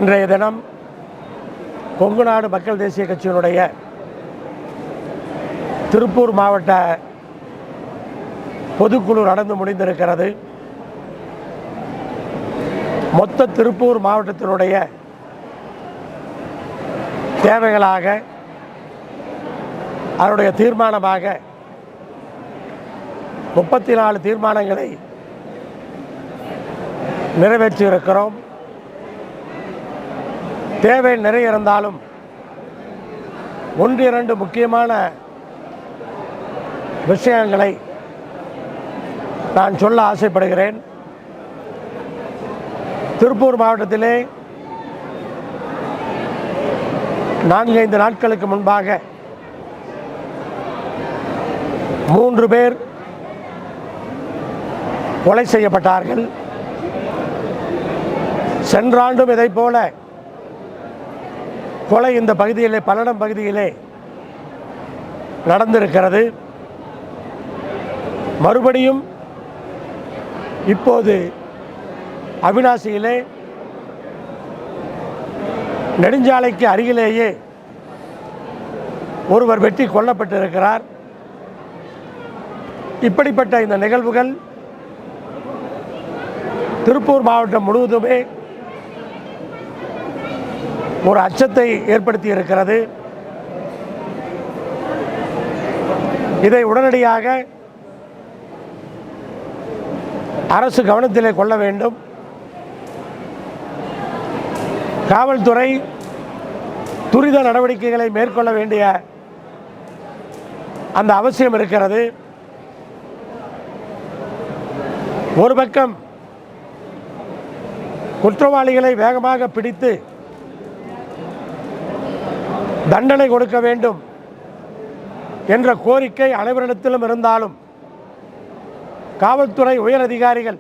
இன்றைய தினம் கொங்கு நாடு மக்கள் தேசிய கட்சியினுடைய திருப்பூர் மாவட்ட பொதுக்குழு நடந்து முடிந்திருக்கிறது. மொத்த திருப்பூர் மாவட்டத்தினுடைய தேவைகளாக அதனுடைய தீர்மானமாக 34 தீர்மானங்களை நிறைவேற்றியிருக்கிறோம். தேவை நிறைய இருந்தாலும் 1-2 முக்கியமான விஷயங்களை நான் சொல்ல ஆசைப்படுகிறேன். திருப்பூர் மாவட்டத்திலே 4-5 நாட்களுக்கு முன்பாக 3 பேர் கொலை செய்யப்பட்டார்கள். சென்ற ஆண்டும் இதை போல கொலை இந்த பகுதியிலே பல்லடம் பகுதியிலே நடந்திருக்கிறது. மறுபடியும் இப்போது அவிநாசியிலே நெடுஞ்சாலைக்கு அருகிலேயே ஒருவர் வெட்டி கொல்லப்பட்டிருக்கிறார். இப்படிப்பட்ட இந்த நிகழ்வுகள் திருப்பூர் மாவட்டம் முழுவதுமே ஒரு அச்சத்தை ஏற்படுத்தி இருக்கிறது. இதை உடனடியாக அரசு கவனத்திலே கொள்ள வேண்டும். காவல்துறை துரித நடவடிக்கைகளை மேற்கொள்ள வேண்டிய அந்த அவசியம் இருக்கிறது. ஒரு பக்கம் குற்றவாளிகளை வேகமாக பிடித்து தண்டனை கொடுக்க வேண்டும் என்ற கோரிக்கை அனைவரிடத்திலும் இருந்தாலும் காவல்துறை உயர் அதிகாரிகள்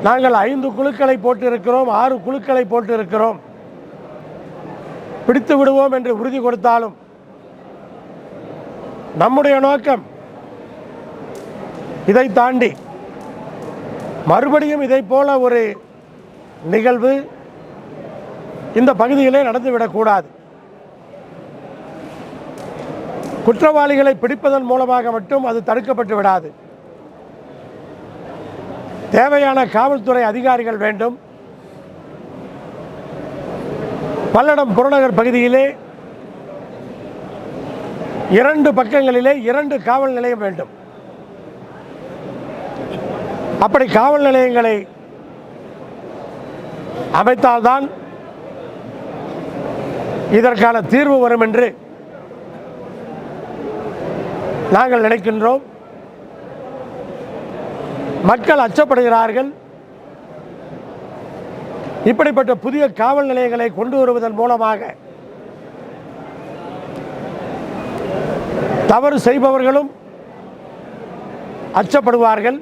நாங்கள் 5 குழுக்களை போட்டிருக்கிறோம், 6 குழுக்களை போட்டிருக்கிறோம், பிடித்து விடுவோம் என்று உறுதி கொடுத்தாலும் நம்முடைய நோக்கம் இதை தாண்டி மறுபடியும் இதை போல ஒரு நிகழ்வு இந்த பகுதியிலே நடந்துவிடக்கூடாது. குற்றவாளிகளை பிடிப்பதன் மூலமாக மட்டும் அது தடுக்கப்பட்டு விடாது. தேவையான காவல்துறை அதிகாரிகள் வேண்டும். பல்லடம் புறநகர் பகுதியிலே 2 பக்கங்களிலே 2 காவல் நிலையம் வேண்டும். அப்படி காவல் நிலையங்களை அமைத்தால்தான் இதற்கான தீர்வு வரும் என்று நாங்கள் நினைக்கின்றோம். மக்கள் அச்சப்படுகிறார்கள். இப்படிப்பட்ட புதிய காவல் நிலையங்களை கொண்டு வருவதன் மூலமாக தவறு செய்பவர்களும் அச்சப்படுவார்கள்.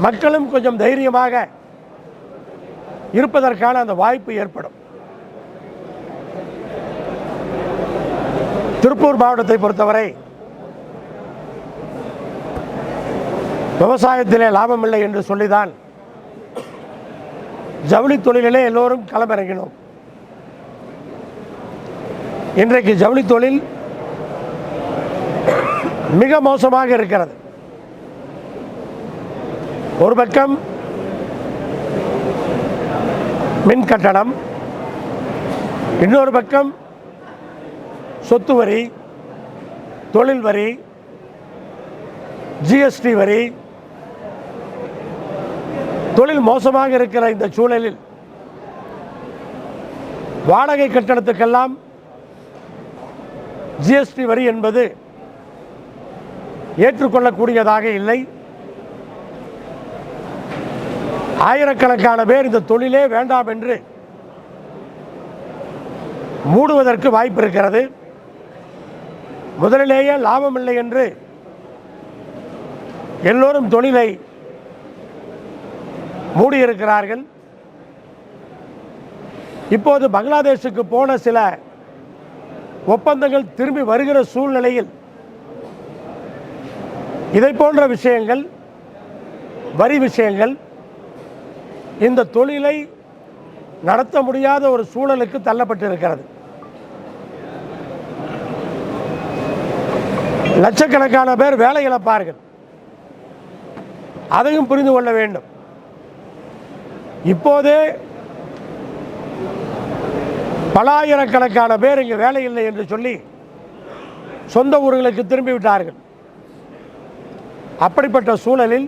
மக்களும் கொஞ்சம் தைரியமாக இருப்பதற்கான அந்த வாய்ப்பு ஏற்படும். திருப்பூர் மாவட்டத்தை பொறுத்தவரை விவசாயத்திலே லாபம் இல்லை என்று சொல்லிதான் ஜவுளி தொழிலிலே எல்லோரும் களமிறங்கினோம். இன்றைக்கு ஜவுளி தொழில் மிக மோசமாக இருக்கிறது. ஒரு பக்கம் மின் கட்டணம், இன்னொரு பக்கம் சொத்து வரி, தொழில் வரி, ஜிஎஸ்டி வரி, தொழில் மோசமாக இருக்கிற இந்த சூழலில் வாடகை கட்டணத்துக்கெல்லாம் ஜிஎஸ்டி வரி என்பது ஏற்றுக்கொள்ளக்கூடியதாக இல்லை. ஆயிரக்கணக்கான பேர் இந்த தொழிலே வேண்டாம் என்று மூடுவதற்கு வாய்ப்பு இருக்கிறது. முதலிலேயே லாபம் இல்லை என்று எல்லோரும் தொழிலை மூடியிருக்கிறார்கள். இப்போது பங்களாதேஷுக்கு போன சில ஒப்பந்தங்கள் திரும்பி வருகிற சூழ்நிலையில் இதை போன்ற விஷயங்கள், வரி விஷயங்கள் இந்த தொழிலை நடத்த முடியாத ஒரு சூழலுக்கு தள்ளப்பட்டிருக்கிறது. லட்சக்கணக்கான பேர் வேலை இழப்பார்கள். அதையும் புரிந்து கொள்ள வேண்டும். இப்போதே பல ஆயிரக்கணக்கான பேர் இங்கு வேலை இல்லை என்று சொல்லி சொந்த ஊர்களுக்கு திரும்பி விட்டார்கள். அப்படிப்பட்ட சூழலில்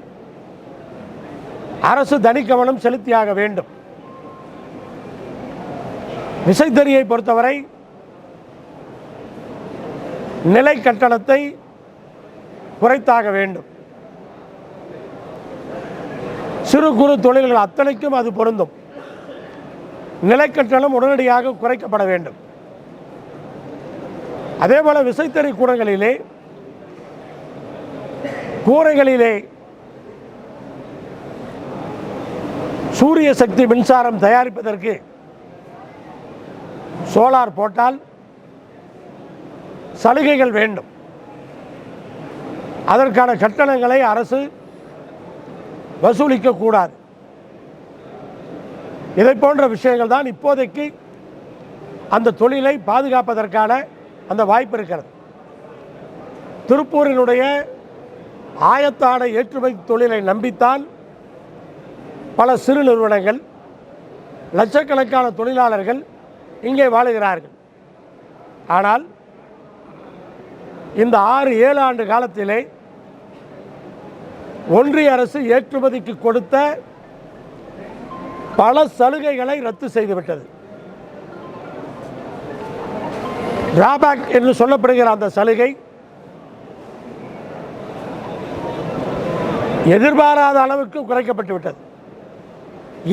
அரசு தனி கவனம் செலுத்தியாக வேண்டும். விசைத்தறியை பொறுத்தவரை நிலை கட்டணத்தை குறைத்தாக வேண்டும். சிறு குறு தொழில்கள் அத்தனைக்கும் அது பொருந்தும். நிலை கட்டணம் உடனடியாக குறைக்கப்பட வேண்டும். அதேபோல விசைத்தறி கூரைகளிலே சூரிய சக்தி மின்சாரம் தயாரிப்பதற்கு சோலார் போட்டால் சலுகைகள் வேண்டும். அதற்கான கட்டணங்களை அரசு வசூலிக்க கூடாது. இதை போன்ற விஷயங்கள் தான் இப்போதைக்கு அந்த தொழிலை பாதுகாப்பதற்கான அந்த வாய்ப்பு இருக்கிறது. திருப்பூரினுடைய ஆயத்தாடை ஏற்றுமதி தொழிலை நம்பித்தான் பல சிறு நிறுவனங்கள், லட்சக்கணக்கான தொழிலாளர்கள் இங்கே வாழுகிறார்கள். ஆனால் இந்த 6-7 ஆண்டு காலத்திலே ஒன்றிய அரசு ஏற்றுமதிக்கு கொடுத்த பல சலுகைகளை ரத்து செய்துவிட்டது. டிராபேக் என்று சொல்லப்படுகிற அந்த சலுகை எதிர்பாராத அளவுக்கு குறைக்கப்பட்டு விட்டது.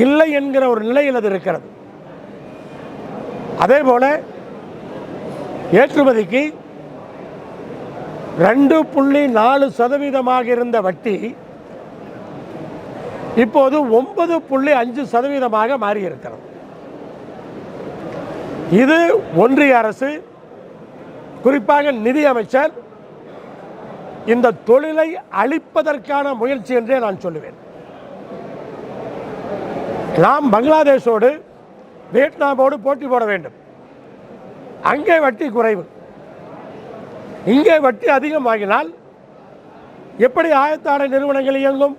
இல்லை என்கிற ஒரு நிலையில் அது இருக்கிறது. அதேபோல ஏற்றுமதிக்கு 2.4% இருந்த வட்டி இப்போது 9.5% மாறியிருக்கிறது. இது ஒன்றிய அரசு, குறிப்பாக நிதி அமைச்சர் இந்த தொழிலை அழிப்பதற்கான முயற்சி என்றே நான் சொல்லுவேன். நாம் பங்களாதேஷோடு வியட்நாமோடு போட்டி போட வேண்டும். அங்கே வட்டி குறைவு, இங்கே வட்டி அதிகமாகினால் எப்படி ஆயத்தாடை நிறுவனங்கள் இயங்கும்?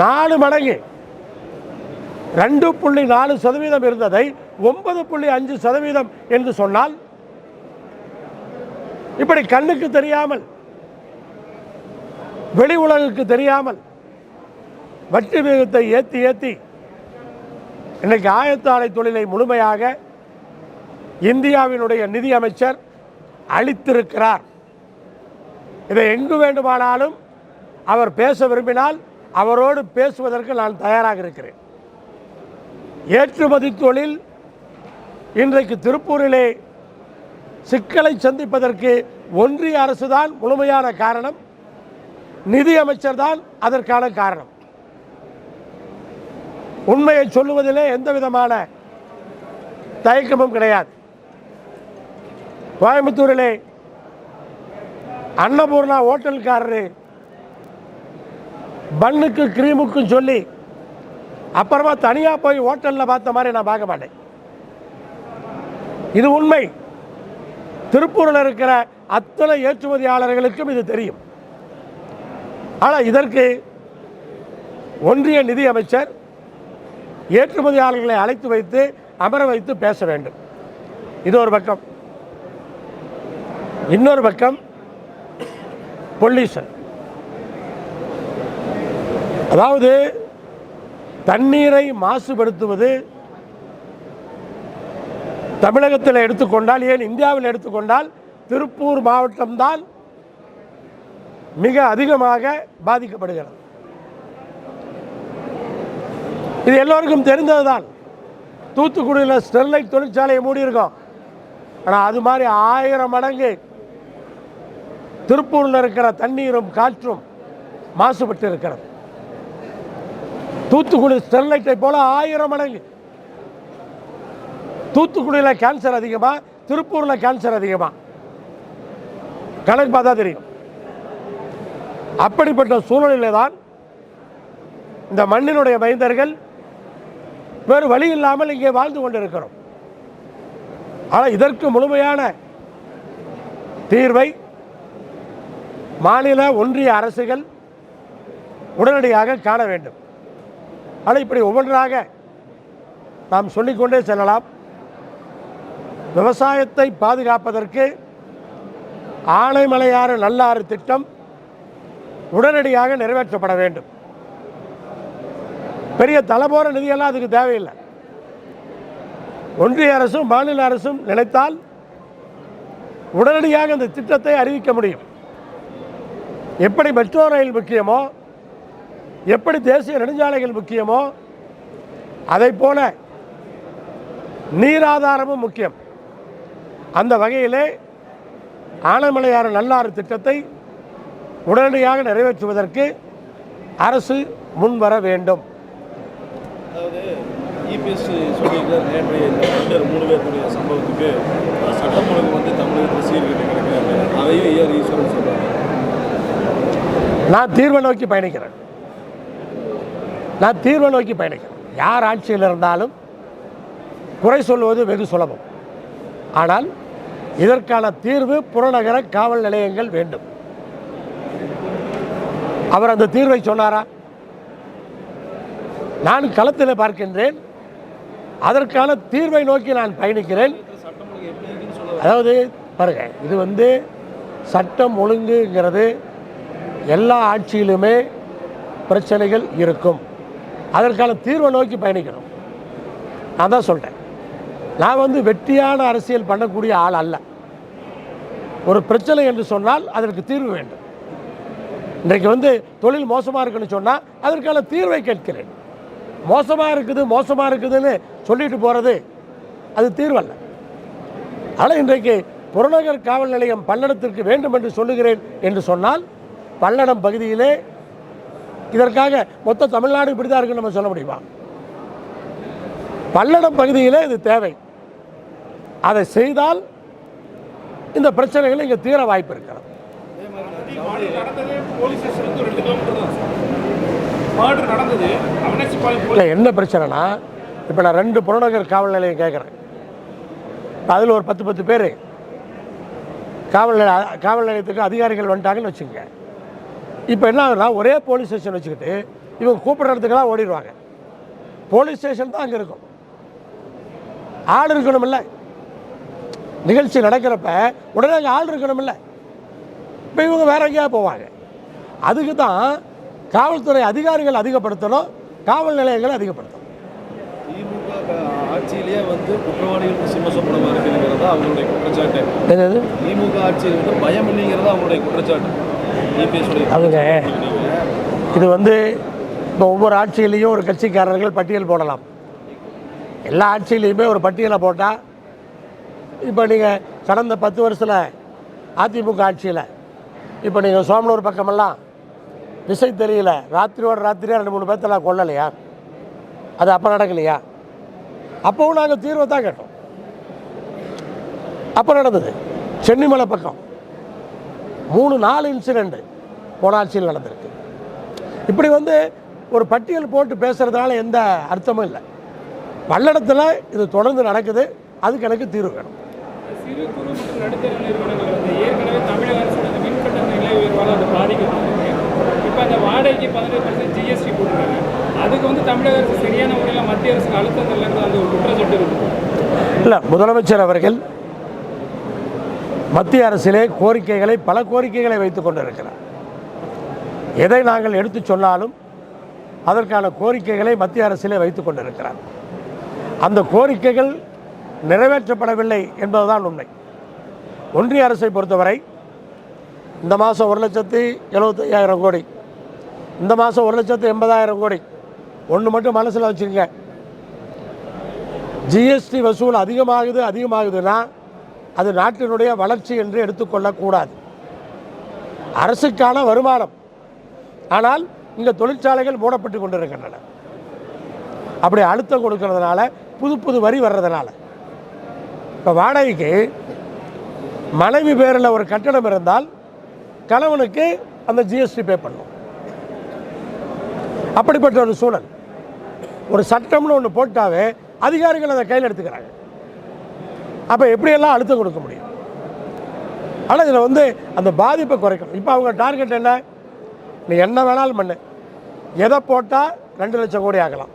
4 மடங்கு 2.4% இருந்ததை 9.5% என்று சொன்னால், இப்படி கண்ணுக்கு தெரியாமல், வெளி உலகுக்கு தெரியாமல் வட்டி விகிதத்தை ஏற்றி இன்னைக்கு ஆயத்தாடை தொழிலை முழுமையாக இந்தியாவினுடைய நிதி அமைச்சர் அளித்திருக்கிறார். இதை எங்கு வேண்டுமானாலும் அவர் பேச விரும்பினால் அவரோடு பேசுவதற்கு நான் தயாராக இருக்கிறேன். ஏற்றுமதி தொழில் இன்றைக்கு திருப்பூரிலே சிக்கலை சந்திப்பதற்கு ஒன்றிய அரசு தான் முழுமையான காரணம், நிதி அமைச்சர் தான் அதற்கான காரணம். உண்மையை சொல்லுவதிலே எந்த விதமான தயக்கமும் கிடையாது. கோயம்புத்தூரிலே அன்னபூர்ணா ஹோட்டல்காரரு பன்னுக்கு கிரீமுக்கும் சொல்லி அப்புறமா தனியாக போய் ஹோட்டலில் பார்த்த மாதிரி நான் பார்க்க மாட்டேன். இது உண்மை. திருப்பூரில் இருக்கிற அத்தனை ஏற்றுமதியாளர்களுக்கும் இது தெரியும். ஆனால் இதற்கு ஒன்றிய நிதி அமைச்சர் ஏற்றுமதியாளர்களை அழைத்து வைத்து அமர வைத்து பேச வேண்டும். இது ஒரு பக்கம். இன்னொரு பக்கம் பொல்யூஷன், அதாவது தண்ணீரை மாசுபடுத்துவது. தமிழகத்தில் எடுத்துக்கொண்டால், ஏன் இந்தியாவில் எடுத்துக்கொண்டால் திருப்பூர் மாவட்டம்தான் மிக அதிகமாக பாதிக்கப்படுகிறது. இது எல்லோருக்கும் தெரிந்ததுதான். தூத்துக்குடியில் ஸ்டெர்லைட் தொழிற்சாலையை மூடியிருக்கோம். ஆனால் அது மாதிரி 1000 மடங்கு திருப்பூரில் இருக்கிற தண்ணீரும் காற்றும் மாசுபட்டு இருக்கிறது. தூத்துக்குடி ஸ்டெர்லைட்டை போல 1000 மடங்கு. தூத்துக்குடியில் கேன்சர் அதிகமா, திருப்பூரில் கேன்சர் அதிகமா? கணக்கு பார்த்தா தெரியும். அப்படிப்பட்ட சூழ்நிலையில்தான் இந்த மண்ணினுடைய மைந்தர்கள் வேறு வழி இல்லாமல் இங்கே வாழ்ந்து கொண்டிருக்கிறோம். ஆனால் இதற்கு முழுமையான தீர்வை மாநில ஒன்றிய அரசுகள் உடனடியாக காண வேண்டும். ஆனால் இப்படி ஒவ்வொன்றாக நாம் சொல்லிக்கொண்டே செல்லலாம். விவசாயத்தை பாதுகாப்பதற்கு ஆனைமலையாறு நல்லாறு திட்டம் உடனடியாக நிறைவேற்றப்பட வேண்டும். பெரிய தலைபோற நிதியெல்லாம் அதுக்கு தேவையில்லை. ஒன்றிய அரசும் மாநில அரசும் நினைத்தால் உடனடியாக அந்த திட்டத்தை அறிவிக்க முடியும். எப்படி மெட்ரோ ரயில் முக்கியமோ, எப்படி தேசிய நெடுஞ்சாலைகள் முக்கியமோ, அதை போல நீராதாரமும் முக்கியம். அந்த வகையிலே ஆனைமலையாறு நல்லாறு திட்டத்தை உடனடியாக நிறைவேற்றுவதற்கு அரசு முன்வர வேண்டும். அதாவது இபிஎஸ் சொல்லியிருக்கார், நேற்றைய இந்த 3 பேருடைய சம்பவத்துக்கு சட்டம் ஒழுங்கு வந்து தமிழகத்தில் சீர்கேட்டு கிடக்கிறாங்க, அதையும் ஏன் ஈஸ்வரன் சொல்கிறாங்க. நான் தீர்வை நோக்கி பயணிக்கிறேன். யார் ஆட்சியில் இருந்தாலும் குறை சொல்வது வெகு சுலபம். ஆனால் இதற்கான தீர்வு புறநகர காவல் நிலையங்கள் வேண்டும். அவர் அந்த தீர்வை சொன்னாரா? நான் களத்தில் பார்க்கின்றேன். அதற்கான தீர்வை நோக்கி நான் பயணிக்கிறேன். அதாவது பாருங்க, இது சட்டம் ஒழுங்குங்கிறது எல்லா ஆட்சியிலுமே பிரச்சனைகள் இருக்கும். அதற்கான தீர்வை நோக்கி பயணிக்கணும். நான் தான் சொல்கிறேன். நான் வெட்டியான அரசியல் பண்ணக்கூடிய ஆள் அல்ல. ஒரு பிரச்சனை என்று சொன்னால் அதற்கு தீர்வு வேண்டும். இன்றைக்கு தொழில் மோசமாக இருக்குன்னு சொன்னால் அதற்கான தீர்வை கேட்கிறேன். மோசமாக இருக்குதுன்னு சொல்லிட்டு போகிறது அது தீர்வல்ல. ஆனால் இன்றைக்கு புறநகர் காவல் நிலையம் பல்லடத்திற்கு வேண்டும் என்று சொல்லுகிறேன் என்று சொன்னால் பல்லடம் பகுதியிலே இதற்காக மொத்த தமிழ்நாடு இப்படி தான் இருக்குன்னு நம்ம சொல்ல முடியுமா? பல்லடம் பகுதியிலே இது தேவை. அதை செய்தால் இந்த பிரச்சனைகள் இங்கே தீர வாய்ப்பு இருக்கிறது. இல்லை, என்ன பிரச்சனைனா, இப்போ நான் 2 புறநகர் காவல் நிலையம் கேட்குறேன். அதில் ஒரு 10 பேர் காவல் நிலையத்துக்கு அதிகாரிகள் வந்துட்டாங்கன்னு வச்சுக்கோங்க. இப்போ என்ன ஆகுதுன்னா, ஒரே போலீஸ் ஸ்டேஷன் வச்சுக்கிட்டு இவங்க கூப்பிட்ற இடத்துக்கெல்லாம் ஓடிடுவாங்க. போலீஸ் ஸ்டேஷன் தான் அங்கே இருக்கும். ஆள் இருக்கணுமில்ல, நிகழ்ச்சி நடக்கிறப்ப உடனே அங்கே ஆள் இருக்கணுமில்ல. இப்போ இவங்க வேற எங்கேயா போவாங்க. அதுக்கு தான் காவல்துறை அதிகாரிகள் அதிகப்படுத்தணும், காவல் நிலையங்களை அதிகப்படுத்தணும். திமுக ஆட்சியிலேயே குற்றவாளிகளுக்கு சிம்மசப்பனமாக இருக்குங்கிறதா அவங்களுடைய குற்றச்சாட்டு. என்னது? திமுக ஆட்சியில் பயம் இல்லைங்கிறதா அவங்களுடைய குற்றச்சாட்டு. அதுங்க, இது இப்போ ஒவ்வொரு ஆட்சியிலையும் ஒரு கட்சிக்காரர்கள் பட்டியல் போடலாம். எல்லா ஆட்சியிலையுமே ஒரு பட்டியலை போட்டால், இப்போ நீங்கள் கடந்த 10 வருஷத்தில் அதிமுக ஆட்சியில் இப்போ நீங்கள் சோமனூர் பக்கமெல்லாம் விசை தெரியல, ராத்திரியோட ராத்திரியாக 2-3 பேர்த்தெல்லாம் கொல்லலையா? அது அப்போ நடக்கலையா? அப்போவும் நாங்கள் தீர்வை தான் கேட்டோம். அப்போ நடந்தது. சென்னிமலை பக்கம் 3-4 இன்சிடெண்ட்டு போன ஆட்சியில் நடந்திருக்கு. இப்படி ஒரு பட்டியல் போட்டு பேசுகிறதுனால எந்த அர்த்தமும் இல்லை. பல்லடத்தில் இது தொடர்ந்து நடக்குது. அதுக்கு எனக்கு தீர்வு வேணும். சிறு குறு மற்றும் நடுத்தர நிறுவனங்கள் ஏற்கனவே தமிழக அரசோட மின்கட்டண நிலை உயர்வால் அது பாதிக்கப்பட்டிருக்கு. இப்போ அந்த வாடகைக்கு 15% ஜிஎஸ்டி போட்டுருக்காங்க. அதுக்கு தமிழக அரசு சரியான முறையில் மத்திய அரசுக்கு அழுத்தம் இல்லைங்கிறது அந்த ஒரு குற்றச்சாட்டு இருக்குது. இல்லை, முதலமைச்சர் அவர்கள் மத்திய அரசிலே பல கோரிக்கைகளை வைத்துக் கொண்டிருக்கிறார். எதை நாங்கள் எடுத்து சொன்னாலும் அதற்கான கோரிக்கைகளை மத்திய அரசிலே வைத்துக் கொண்டிருக்கிறார். அந்த கோரிக்கைகள் நிறைவேற்றப்படவில்லை என்பதுதான் உண்மை. ஒன்றிய அரசை பொறுத்தவரை இந்த மாதம் 1,75,000 கோடி, இந்த மாதம் 1,80,000 கோடி. ஒன்று மட்டும் மனசில் வச்சுருங்க, ஜிஎஸ்டி வசூல் அதிகமாகுதுன்னா அது நாட்டினுடைய வளர்ச்சி என்று எடுத்துக்கொள்ளக்கூடாது. அரசுக்கான வருமானம். ஆனால் இங்கே தொழிற்சாலைகள் மூடப்பட்டு கொண்டிருக்கின்றன. அப்படி அழுத்தம் கொடுக்கறதுனால புது வரி வர்றதுனால இப்போ வாடகைக்கு மனைவி பேரில் ஒரு கட்டணம் இருந்தால் கணவனுக்கு அந்த ஜிஎஸ்டி பே பண்ணும். அப்படிப்பட்ட ஒரு சூழல். ஒரு சட்டம்னு ஒன்று போட்டாவே அதிகாரிகள் அதை கையில் எடுத்துக்கிறாங்க. அப்போ எப்படியெல்லாம் அழுத்தம் கொடுக்க முடியும்? ஆனால் இதில் வந்து அந்த பாதிப்பை குறைக்கணும். இப்போ அவங்க டார்கெட் என்ன? நீ என்ன வேணாலும் பண்ணு, எதை போட்டால் 2 லட்சம் கோடி ஆகலாம்.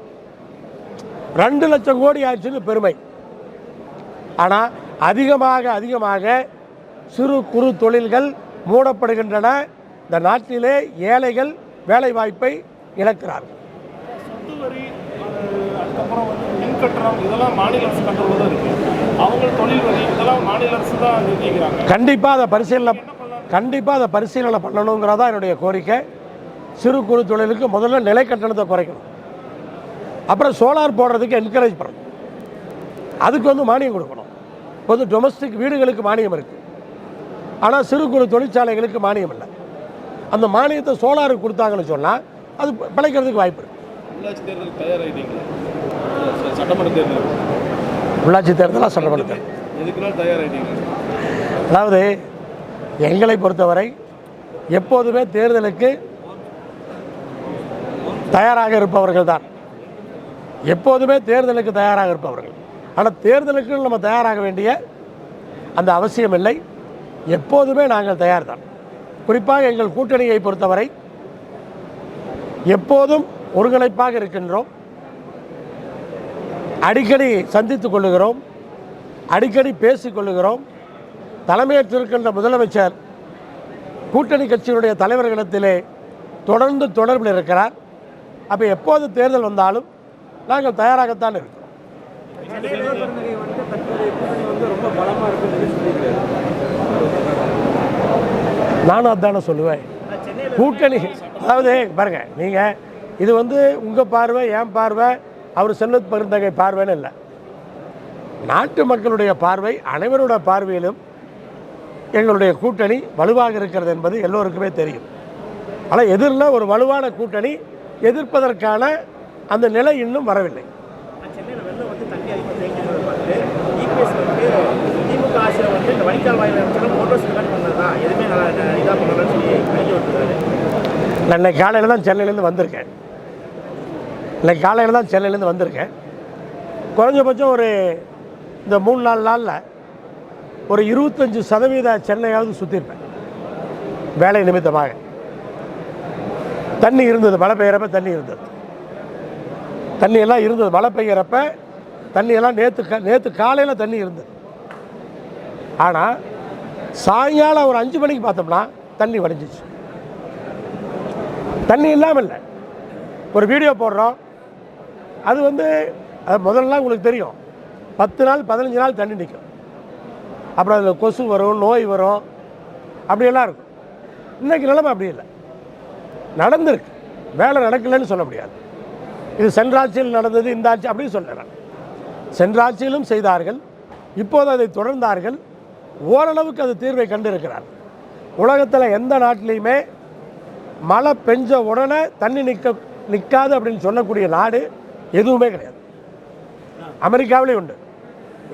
2 லட்சம் கோடி ஆச்சுன்னு பெருமை. ஆனால் அதிகமாக சிறு குறு தொழில்கள் மூடப்படுகின்றன. இந்த நாட்டிலே ஏழைகள் வேலை வாய்ப்பை இழக்கிறார்கள். சொத்து வரி, அதுக்கப்புறம் வந்து மின் கட்டணம், இதெல்லாம் மாநில அரசு கண்ட்ரோலில் தான் இருக்குது. அவங்க தொழில் வரி இதெல்லாம் மாநில அரசு தான் நிர்ணயிக்கிறாங்க. கண்டிப்பாக அதை பரிசீலனை பண்ணணுங்கிறதா என்னுடைய கோரிக்கை. சிறு குறு தொழிலுக்கு முதல்ல நிலை கட்டணத்தை குறைக்கணும். அப்புறம் சோலார் போடுறதுக்கு என்கரேஜ் பண்ணணும். அதுக்கு வந்து மானியம் கொடுக்கணும். பொது டொமஸ்டிக் வீடுகளுக்கு மானியம் இருக்குது, ஆனால் சிறு குறு தொழிற்சாலைகளுக்கு மானியம் இல்லை. அந்த மானியத்தை சோலாருக்கு கொடுத்தாங்கன்னு சொன்னால் அது பிழைக்கிறதுக்கு வாய்ப்பு இருக்குது. உள்ளாட்சி தேர்தலுக்கு தயாராகிட்டீங்களா? சட்டமன்ற தேர்தல், உள்ளாட்சி தேர்தலாக சட்டமன்ற தேர்தல் எதுக்குனாலும் தயாராகிட்டீங்க? அதாவது எங்களை பொறுத்தவரை எப்போதுமே தேர்தலுக்கு தயாராக இருப்பவர்கள் தான். எப்போதுமே தேர்தலுக்கு தயாராக இருப்பவர்கள். ஆனால் தேர்தலுக்கு நம்ம தயாராக வேண்டிய அந்த அவசியம் இல்லை. எப்போதுமே நாங்கள் தயார் தான். குறிப்பாக எங்கள் கூட்டணியை பொறுத்தவரை எப்போதும் ஒருங்கிணைப்பாக இருக்கின்றோம். அடிக்கடி சந்தித்துக் கொள்ளுகிறோம், அடிக்கடி பேசிக்கொள்ளுகிறோம். தலைமையேற்றிருக்கின்ற முதலமைச்சர் கூட்டணி கட்சியினுடைய தலைவர்களிடத்திலே தொடர்ந்து தொடர்பில் இருக்கிறார். அப்போ எப்போது தேர்தல் வந்தாலும் நாங்கள் தயாராகத்தான் இருக்கிறோம். நானும் அதானே சொல்லுவேன். கூட்டணி அதாவது பாருங்க, நீங்கள் இது வந்து உங்கள் பார்வை, என் பார்வை, அவர் செல்வத் பெருந்தகை பார்வைன்னு இல்லை. நாட்டு மக்களுடைய பார்வை, அனைவருடைய பார்வையிலும் எங்களுடைய கூட்டணி வலுவாக இருக்கிறது என்பது எல்லோருக்குமே தெரியும். ஆனால் எதிரில் ஒரு வலுவான கூட்டணி எதிர்ப்பதற்கான அந்த நிலை இன்னும் வரவில்லை. நான் இன்னைக்கு காலையில் தான் சென்னையிலேருந்து வந்திருக்கேன். குறைஞ்சபட்சம் ஒரு இந்த 3-4 நாளில் ஒரு 25% சென்னையாவது சுற்றிருப்பேன் வேலை நிமித்தமாக. தண்ணி இருந்தது, மழை பெய்கிறப்ப தண்ணி இருந்தது, தண்ணியெல்லாம் இருந்தது. மழை பெய்கிறப்ப தண்ணியெல்லாம் நேற்று காலையில் தண்ணி இருந்தது. ஆனால் சாயங்காலம் ஒரு 5 மணிக்கு பார்த்தோம்னா தண்ணி வடிஞ்சிச்சு. தண்ணி இல்லாமல் இல்லை. ஒரு வீடியோ போடுறோம், அது வந்து அது முதல்லாம் உங்களுக்கு தெரியும், 10 நாள் 15 நாள் தண்ணி நிற்கும். அப்புறம் அதில் கொசு வரும், நோய் வரும், அப்படியெல்லாம் இருக்கும். இன்றைக்கி நிலைமை அப்படி இல்லை, நடந்திருக்கு. வேலை நடக்கலைன்னு சொல்ல முடியாது. இது சென்ற ஆட்சியில் நடந்தது, இந்த ஆட்சி அப்படின்னு சொல்கிறேன். சென்ற ஆட்சியிலும் செய்தார்கள், இப்போது அதை தொடர்ந்தார்கள். ஓரளவுக்கு அது தீர்வை கண்டிருக்கிறார். உலகத்தில் எந்த நாட்டிலையுமே மழை பெஞ்ச உடனே தண்ணி நிற்காது அப்படின்னு சொல்லக்கூடிய நாடு எதுவுமே கிடையாது. அமெரிக்காவிலையும் உண்டு,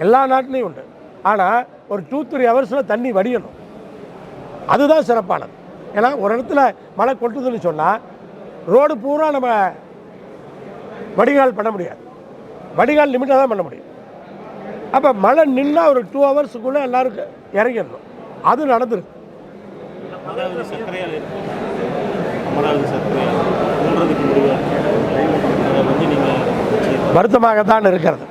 எல்லா நாட்டிலையும் உண்டு. ஆனால் ஒரு 2-3 ஹவர்ஸில் தண்ணி வடியணும், அதுதான் சிறப்பானது. ஏன்னா ஒரு இடத்துல மழை கொட்டுதுன்னு சொன்னால் ரோடு பூரா நம்ம வடிகால் பண்ண முடியாது, வடிகால் லிமிட்டாக தான் பண்ண முடியும். அப்போ மழை நின்னா ஒரு 2 ஹவர்ஸுக்குள்ளே எல்லாருக்கும் இறங்கிடணும். அது நடந்துருக்கு. வருத்தமாகத்தான் இருக்கிறது.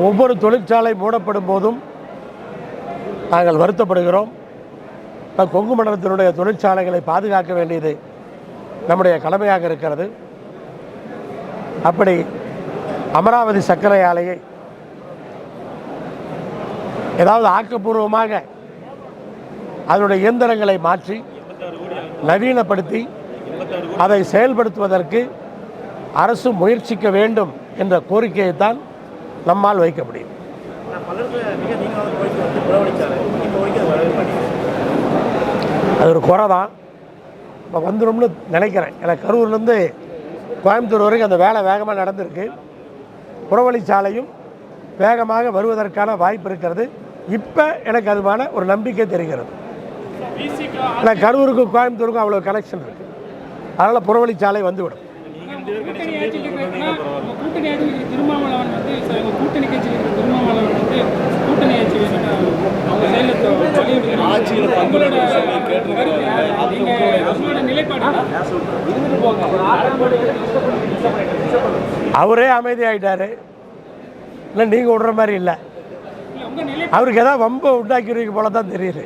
ஒவ்வொரு தொழிற்சாலை மூடப்படும் போதும் நாங்கள் வருத்தப்படுகிறோம். கொங்கு மண்டலத்தினுடைய தொழிற்சாலைகளை பாதுகாக்க வேண்டியது நம்முடைய கடமையாக இருக்கிறது. அப்படி அமராவதி சர்க்கரை ஆலையை ஏதாவது ஆக்கப்பூர்வமாக அதனுடைய இயந்திரங்களை மாற்றி நவீனப்படுத்தி அதை செயல்படுத்துவதற்கு அரசு முயற்சிக்க வேண்டும் என்ற கோரிக்கையைத்தான் நம்மால் வைக்க முடியும். அது ஒரு குறை தான். இப்போ வந்துடும்னு நினைக்கிறேன். எனக்கு கரூர்லேருந்து கோயம்புத்தூர் வரைக்கும் அந்த வேலை வேகமாக நடந்திருக்கு. புறவழிச்சாலையும் வேகமாக வருவதற்கான வாய்ப்பு இருக்கிறது. இப்போ எனக்கு அதுமான ஒரு நம்பிக்கை தெரிகிறது. ஏன்னா கரூருக்கும் கோயம்புத்தூருக்கும் அவ்வளோ கனெக்ஷன் இருக்குது. அதனால் புறவழிச்சாலை வந்துவிடும். கூட்டணி ஆட்சிக்கு திருமாவளவன் வந்து கூட்டணி கட்சியில் இருக்கிற திருமாவளவன் வந்து கூட்டணி ஆட்சி ஆட்சியில் நிலைப்பாடு அவரே அமைதியாகிட்டாரு. இல்லை நீங்கள் விடுற மாதிரி இல்லை. அவருக்கு ஏதாவது வம்பை உண்டாக்கிடுவீங்க போல தான் தெரியுது.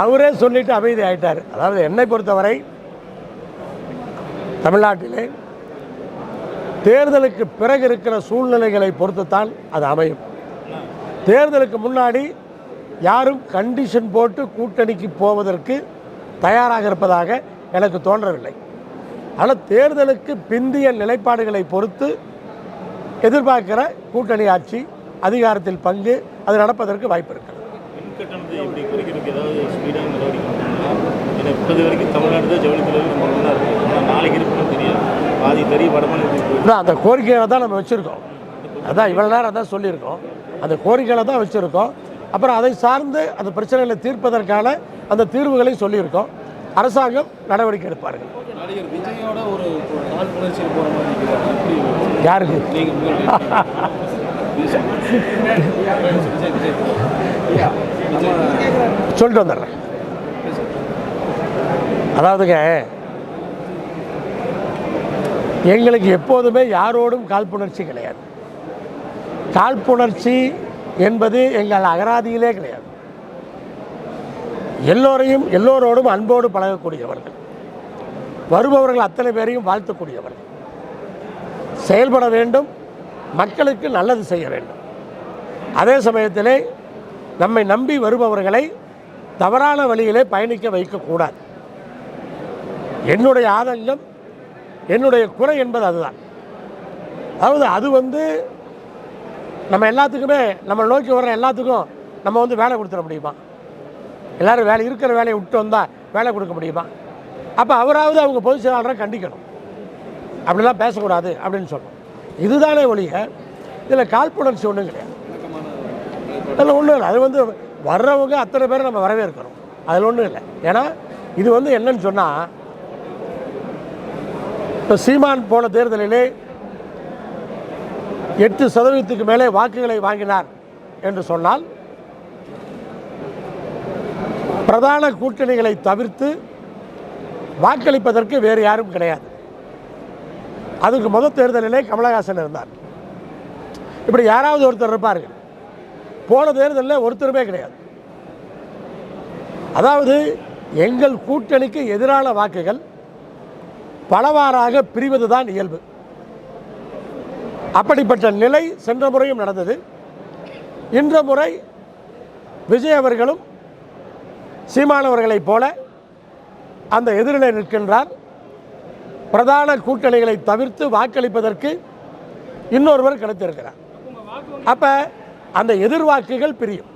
அவரே சொல்லிட்டு அமைதி ஆகிட்டார். அதாவது என்னை பொறுத்தவரை தமிழ்நாட்டிலே தேர்தலுக்கு பிறகு இருக்கிற சூழ்நிலைகளை பொறுத்துத்தான் அது அமையும். தேர்தலுக்கு முன்னாடி யாரும் கண்டிஷன் போட்டு கூட்டணிக்கு போவதற்கு தயாராக இருப்பதாக எனக்கு தோன்றவில்லை. ஆனால் தேர்தலுக்கு பிந்திய நிலைப்பாடுகளை பொறுத்து எதிர்பார்க்கிற கூட்டணி ஆட்சி, அதிகாரத்தில் பங்கு, அது நடப்பதற்கு வாய்ப்பு இருக்கிறது. அந்த கோரிக்கைகளை தான் நம்ம வச்சுருக்கோம். அதான் இவ்வளோ நேரம் அதான் சொல்லியிருக்கோம். அந்த கோரிக்கைகளை தான் வச்சுருக்கோம். அப்புறம் அதை சார்ந்து அந்த பிரச்சனைகளை தீர்ப்பதற்கான அந்த தீர்வுகளை சொல்லியிருக்கோம். அரசாங்கம் நடவடிக்கை எடுப்பார்கள். நடிகர் விஜயோட ஒரு காழ்ப்புணர்ச்சியில் போகிற மாதிரி யாருக்கு சொல்லிட்டு வந்துடுறேன். அதாவதுங்க, எங்களுக்கு எப்போதுமே யாரோடும் காழ்ப்புணர்ச்சி கிடையாது. காழ்ப்புணர்ச்சி என்பது எங்கள் அகராதியிலே கிடையாது. எல்லோரோடும் அன்போடு பழகக்கூடியவர்கள், வருபவர்கள் அத்தனை பேரையும் வாழ்த்தக்கூடியவர்கள், செயல்பட வேண்டும், மக்களுக்கு நல்லது செய்ய வேண்டும். அதே சமயத்திலே நம்மை நம்பி வருபவர்களை தவறான வழியிலே பயணிக்க வைக்கக்கூடாது. என்னுடைய ஆதங்கம், என்னுடைய குறை என்பது அதுதான். அதாவது அது நம்ம எல்லாத்துக்குமே, நம்ம நோக்கி வர்ற எல்லாத்துக்கும் நம்ம வேலை கொடுத்துட முடியுமா? எல்லோரும் இருக்கிற வேலையை விட்டு வந்தால் வேலை கொடுக்க முடியுமா? அப்போ அவராவது அவங்க பொதுச் செயலாளரை கண்டிக்கணும், அப்படிலாம் பேசக்கூடாது அப்படின்னு சொல்லணும். இதுதானே ஒழிய இதில் காழ்ப்புணர்ச்சி ஒன்றும் கிடையாது. அதில் ஒன்றும் இல்லை. அது வர்றவங்க அத்தனை பேரை நம்ம வரவேற்கிறோம். அதில் ஒன்றும் இல்லை. ஏன்னா இது என்னன்னு சொன்னால், இப்போ சீமான் போன தேர்தலிலே 8% மேலே வாக்குகளை வாங்கினார் என்று சொன்னால், பிரதான கூட்டணிகளை தவிர்த்து வாக்களிப்பதற்கு வேறு யாரும் கிடையாது. அதுக்கு முதல் தேர்தலிலே கமலஹாசன் இருந்தார். இப்படி யாராவது ஒருத்தர் இருப்பார்கள். போன தேர்தலில் ஒருத்தருமே கிடையாது. அதாவது எங்கள் கூட்டணிக்கு எதிரான வாக்குகள் பலவாறாக பிரிவது தான் இயல்பு. அப்படிப்பட்ட நிலை சென்ற முறையும் நடந்தது. இன்ற முறை விஜய் அவர்களும் சீமானவர்களைப் போல அந்த எதிரிலே நிற்கின்றார். பிரதான கூட்டணிகளை தவிர்த்து வாக்களிப்பதற்கு இன்னொருவர் கிடைத்திருக்கிறார். அப்போ அந்த எதிர்வாக்குகள் பிரியும்.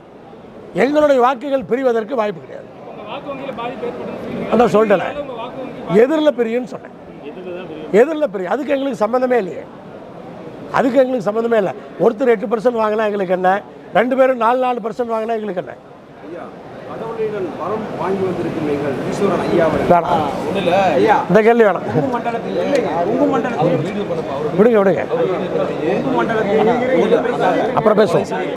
எங்களுடைய வாக்குகள் பிரிவதற்கு வாய்ப்பு கிடையாது. அதான் சொல்லிட்டேன், எதிரில் பிரியும்னு சொன்னேன். எதிரில் பிரியும். அதுக்கு எங்களுக்கு சம்மந்தமே இல்லையே. அதுக்கு எங்களுக்கு சம்மந்தமே இல்லை. ஒருத்தர் 8% வாங்கினா எங்களுக்கு என்ன, 2 பேரும் 4% வாங்கினா எங்களுக்கு என்ன? இந்த கேள்வி வேணாம். விடுங்க அப்புறம் பேசுவோம்.